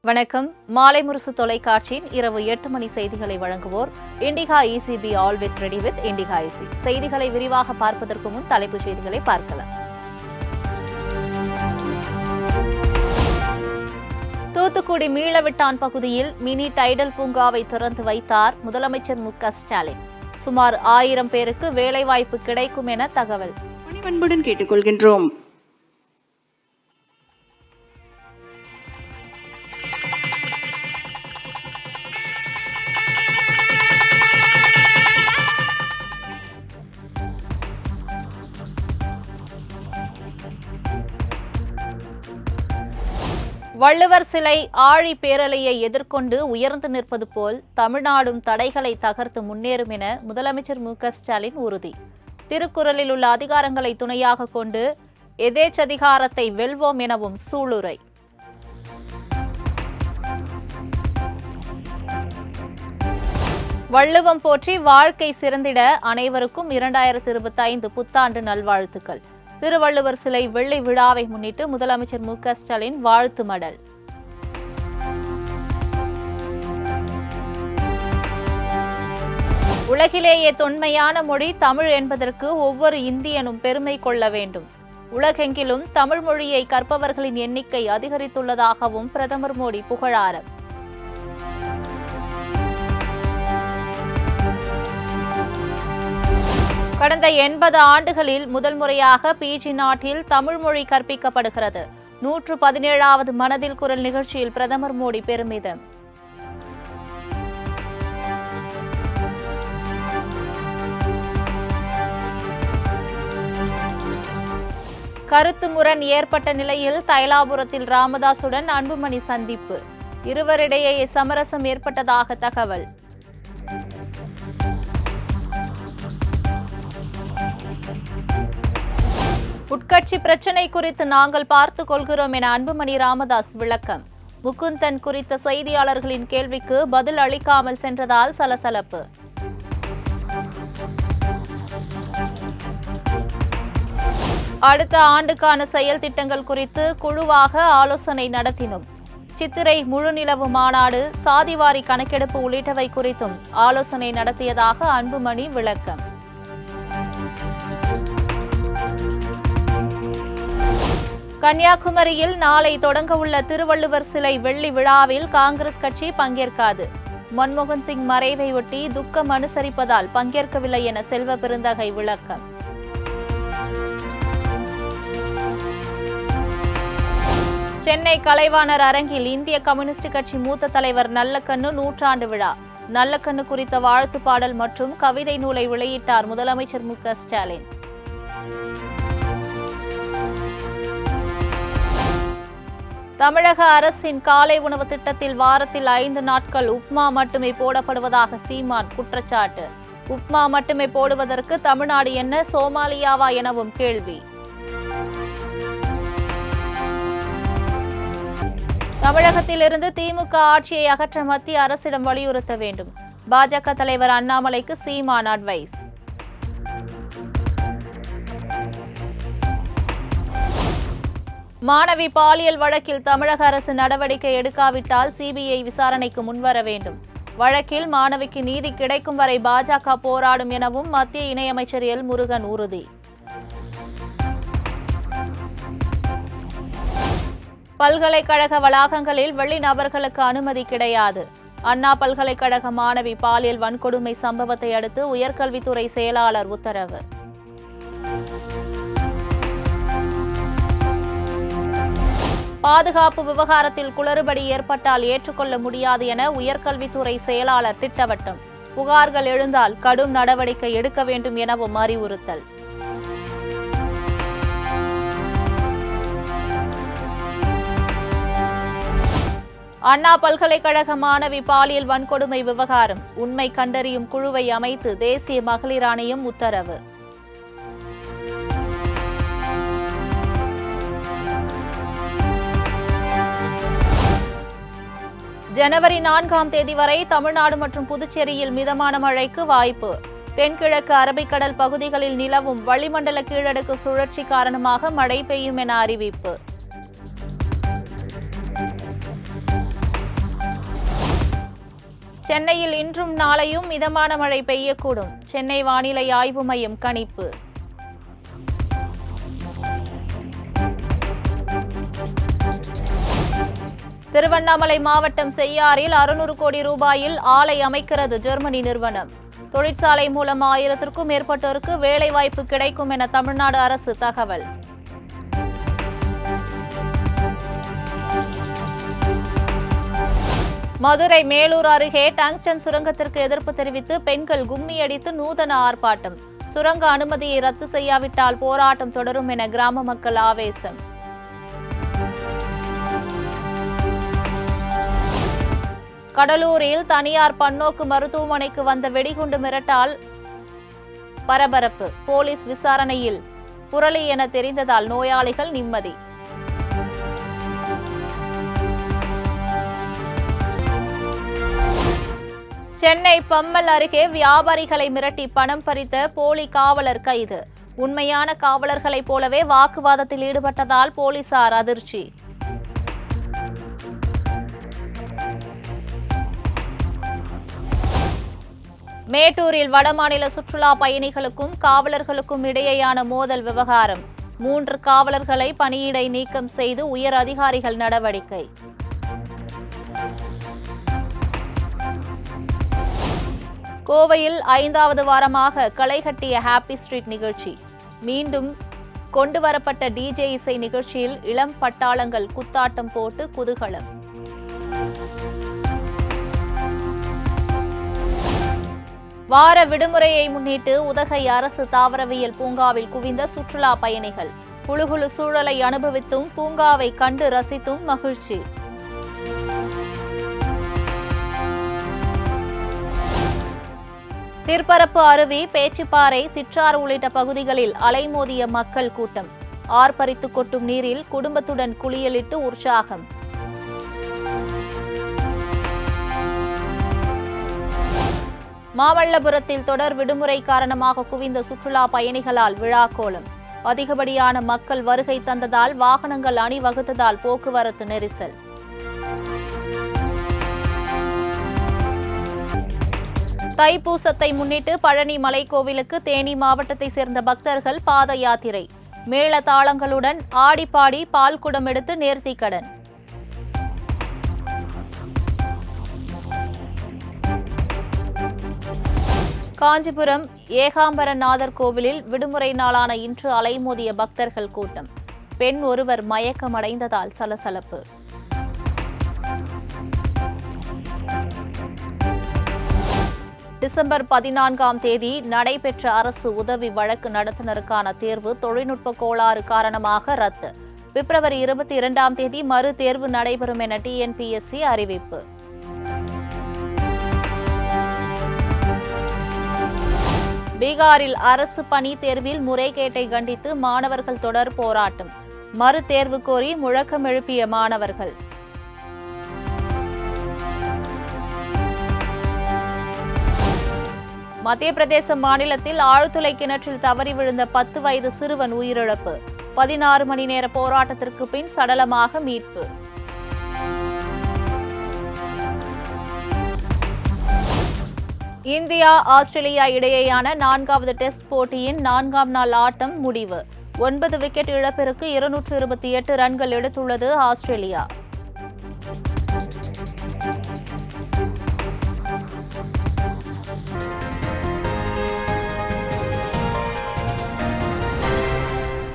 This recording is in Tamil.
வணக்கம். மாலை முரசு தொலைக்காட்சியின் இரவு 8 மணி செய்திகளை வழங்குவோர் Indica இசிபி always ready with Indica EC. செய்திகளை விரிவாக பார்ப்பதற்கு முன் தலைப்புச் செய்திகளை பார்க்கலாம். தூத்துக்குடி மீளவிட்டான் பகுதியில் மினி டைடல் பூங்காவை திறந்து வைத்தார் முதலமைச்சர் மு.க.ஸ்டாலின். சுமார் 1000 பேருக்கு வேலைவாய்ப்பு கிடைக்கும் என தகவல். பணிவன்புடன் கேட்டுக்கொள்கின்றோம். வள்ளுவர் சிலை ஆழி பேரலையை எதிர்கொண்டு உயர்ந்து நிற்பது போல் தமிழ்நாடும் தடைகளை தகர்த்து முன்னேறும் என முதலமைச்சர் மு.க.ஸ்டாலின் உறுதி. திருக்குறளில் உள்ள அதிகாரங்களை துணையாக கொண்டு எதேச்சதிகாரத்தை வெல்வோம் எனவும் சூளுரை. வள்ளுவம் போற்றி வாழ்க்கை சிறந்திட அனைவருக்கும் 2025 புத்தாண்டு நல்வாழ்த்துக்கள். திருவள்ளுவர் சிலை வெள்ளி விழாவை முன்னிட்டு முதலமைச்சர் மு.க.ஸ்டாலின் வாழ்த்து மடல். உலகிலேயே தொன்மையான மொழி தமிழ் என்பதற்கு ஒவ்வொரு இந்தியனும் பெருமை கொள்ள வேண்டும். உலகெங்கிலும் தமிழ் மொழியை கற்பவர்களின் எண்ணிக்கை அதிகரித்துள்ளதாகவும் பிரதமர் மோடி புகழாரம். கடந்த 80 ஆண்டுகளில் முதல் முறையாக பிஜி நாட்டில் தமிழ் மொழி கற்பிக்கப்படுகிறது. 117வது மனதில் குரல் நிகழ்ச்சியில் பிரதமர் மோடி பெருமிதம். கருத்து முரண் ஏற்பட்ட நிலையில் தைலாபுரத்தில் ராமதாசுடன் அன்புமணி சந்திப்பு. இருவரிடையே சமரசம் ஏற்பட்டதாக தகவல். உட்கட்சி பிரச்சினை குறித்து நாங்கள் பார்த்துக் கொள்கிறோம் என அன்புமணி ராமதாஸ் விளக்கம். முகுந்தன் குறித்த செய்தியாளர்களின் கேள்விக்கு பதில் அளிக்காமல் சென்றதால் சலசலப்பு. அடுத்த ஆண்டுக்கான செயல் திட்டங்கள் குறித்து குழுவாக ஆலோசனை நடத்தினோம். சித்திரை முழுநிலவு மாநாடு, சாதிவாரி கணக்கெடுப்பு உள்ளிட்டவை குறித்தும் ஆலோசனை நடத்தியதாக அன்புமணி விளக்கம். கன்னியாகுமரியில் நாளை தொடங்கவுள்ள திருவள்ளுவர் சிலை வெள்ளி விழாவில் காங்கிரஸ் கட்சி பங்கேற்காது. மன்மோகன் சிங் மறைவையொட்டி துக்கம் அனுசரிப்பதால் பங்கேற்கவில்லை என செல்வ பெருந்தகை விளக்கம். சென்னை கலைவாணர் அரங்கில் இந்திய கம்யூனிஸ்ட் கட்சி மூத்த தலைவர் நல்லக்கண்ணு நூற்றாண்டு விழா. நல்லக்கண்ணு குறித்த வாழ்த்து பாடல் மற்றும் கவிதை நூலை வெளியிட்டார் முதலமைச்சர் மு.க.ஸ்டாலின். தமிழக அரசின் காலை உணவு திட்டத்தில் வாரத்தில் 5 நாட்கள் உப்மா மட்டுமே போடப்படுவதாக சீமான் குற்றச்சாட்டு. உப்மா மட்டுமே போடுவதற்கு தமிழ்நாடு என்ன சோமாலியாவா எனவும் கேள்வி. தமிழகத்திலிருந்து திமுக ஆட்சியை அகற்ற மத்திய அரசிடம் வலியுறுத்த வேண்டும். பாஜக தலைவர் அண்ணாமலைக்கு சீமான் அட்வைஸ். மாணவி பாலியல் வழக்கில் தமிழக அரசு நடவடிக்கை எடுக்காவிட்டால் சிபிஐ விசாரணைக்கு முன்வர வேண்டும். வழக்கில் மாணவிக்கு நீதி கிடைக்கும் வரை பாஜக போராடும் எனவும் மத்திய இணையமைச்சர் எல் முருகன் உறுதி. பல்கலைக்கழக வளாகங்களில் வெளிநபர்களுக்கு அனுமதி கிடையாது. அண்ணா பல்கலைக்கழக மாணவி பாலியல் வன்கொடுமை சம்பவத்தை அடுத்து உயர்கல்வித்துறை செயலாளர் உத்தரவு. பாதுகாப்பு விவகாரத்தில் குளறுபடி ஏற்பட்டால் ஏற்றுக்கொள்ள முடியாது என உயர்கல்வித்துறை செயலாளர் திட்டவட்டம். புகார்கள் எழுந்தால் கடும் நடவடிக்கை எடுக்க வேண்டும் எனவும் அறிவுறுத்தல். அண்ணா பல்கலைக்கழக மாணவி பாலியல் வன்கொடுமை விவகாரம் உண்மை கண்டறியும் குழுவை அமைத்து தேசிய மகளிர் ஆணையம் உத்தரவு. ஜனவரி 4ஆம் தேதி வரை தமிழ்நாடு மற்றும் புதுச்சேரியில் மிதமான மழைக்கு வாய்ப்பு. தென்கிழக்கு அரபிக்கடல் பகுதிகளில் நிலவும் வளிமண்டல கீழடுக்கு சுழற்சி காரணமாக மழை பெய்யும் என அறிவிப்பு. சென்னையில் இன்றும் நாளையும் மிதமான மழை பெய்யக்கூடும். சென்னை வானிலை ஆய்வு மையம் கணிப்பு. திருவண்ணாமலை மாவட்டம் செய்யாறில் 600 கோடி ரூபாயில் ஆலை அமைக்கிறது ஜெர்மனி நிறுவனம். தொழிற்சாலை மூலம் 1000க்கும் மேற்பட்டோருக்கு வேலைவாய்ப்பு கிடைக்கும் என தமிழ்நாடு அரசு தகவல். மதுரை மேலூர் அருகே டங்ஸ்டன் சுரங்கத்திற்கு எதிர்ப்பு தெரிவித்து பெண்கள் கும்மியடித்து நூதன ஆர்ப்பாட்டம். சுரங்க அனுமதியை ரத்து செய்யாவிட்டால் போராட்டம் தொடரும் என கிராம மக்கள் ஆவேசம். கடலூரில் தனியார் பன்னோக்கு மருத்துவமனைக்கு வந்த வெடிகுண்டு மிரட்டால் பரபரப்பு. போலீஸ் விசாரணையில் புரளி என தெரிந்ததால் நோயாளிகள் நிம்மதி. சென்னை பம்மல் அருகே வியாபாரிகளை மிரட்டி பணம் பறித்த போலி காவலர் கைது. உண்மையான காவலர்களைப் போலவே வாக்குவாதத்தில் ஈடுபட்டதால் போலீசார் அதிர்ச்சி. மேட்டூரில் வடமாநில சுற்றுலா பயணிகளுக்கும் காவலர்களுக்கும் இடையேயான மோதல் விவகாரம். 3 காவலர்களை பணியிடை நீக்கம் செய்து உயர் அதிகாரிகள் நடவடிக்கை. கோவையில் 5வது வாரமாக களைகட்டிய ஹாப்பி ஸ்ட்ரீட் நிகழ்ச்சி. மீண்டும் கொண்டுவரப்பட்ட டிஜே இசை நிகழ்ச்சியில் இளம் பட்டாளங்கள் குத்தாட்டம் போட்டு குதூகலம். வார விடுமுறையை முன்னிட்டு உதகை அரசு தாவரவியல் பூங்காவில் குவிந்த சுற்றுலா பயணிகள். குளுகுளு சூழலை அனுபவித்தும் பூங்காவை கண்டு ரசித்தும் மகிழ்ச்சி. திருப்பரப்பு அருவி, பேச்சிப்பாறை, சிற்றாறு உள்ளிட்ட பகுதிகளில் அலைமோதிய மக்கள் கூட்டம். ஆர்ப்பரித்து கொட்டும் நீரில் குடும்பத்துடன் குளியலிட்டு உற்சாகம். மாமல்லபுரத்தில் தொடர் விடுமுறை காரணமாக குவிந்த சுற்றுலா பயணிகளால் விழாக்கோலம். அதிகப்படியான மக்கள் வருகை தந்ததால் வாகனங்கள் அணிவகுத்ததால் போக்குவரத்து நெரிசல். தைப்பூசத்தை முன்னிட்டு பழனி மலைக்கோவிலுக்கு தேனி மாவட்டத்தை சேர்ந்த பக்தர்கள் பாத யாத்திரை. மேளதாளங்களுடன் ஆடிப்பாடி பால்குடம் எடுத்து நேர்த்திக்கடன். காஞ்சிபுரம் ஏகாம்பரநாதர் கோவிலில் விடுமுறை நாளான இன்று அலைமோதிய பக்தர்கள் கூட்டம். பெண் ஒருவர் மயக்கமடைந்ததால் சலசலப்பு. டிசம்பர் 14ஆம் தேதி நடைபெற்ற அரசு உதவி வழக்கு நடத்துனருக்கான தேர்வு தொழில்நுட்ப கோளாறு காரணமாக ரத்து. பிப்ரவரி 22ஆம் தேதி மறு தேர்வு நடைபெறும் என டிஎன்பிஎஸ்சி அறிவிப்பு. பீகாரில் அரசு பணி தேர்வில் முறைகேட்டை கண்டித்து மாணவர்கள் தொடர் போராட்டம். மறு தேர்வு கோரி முழக்கம் எழுப்பிய மாணவர்கள். மத்திய பிரதேச மாநிலத்தில் ஆழ்துளை கிணற்றில் தவறி விழுந்த 10 வயது சிறுவன் உயிரிழப்பு. 16 மணி நேர போராட்டத்திற்கு பின் சடலமாக மீட்பு. இந்தியா ஆஸ்திரேலியா இடையேயான 4வது டெஸ்ட் போட்டியின் 4ஆம் நாள் ஆட்டம் முடிவு. 9 விக்கெட் இழப்பிற்கு 228 ரன்கள் எடுத்துள்ளது ஆஸ்திரேலியா.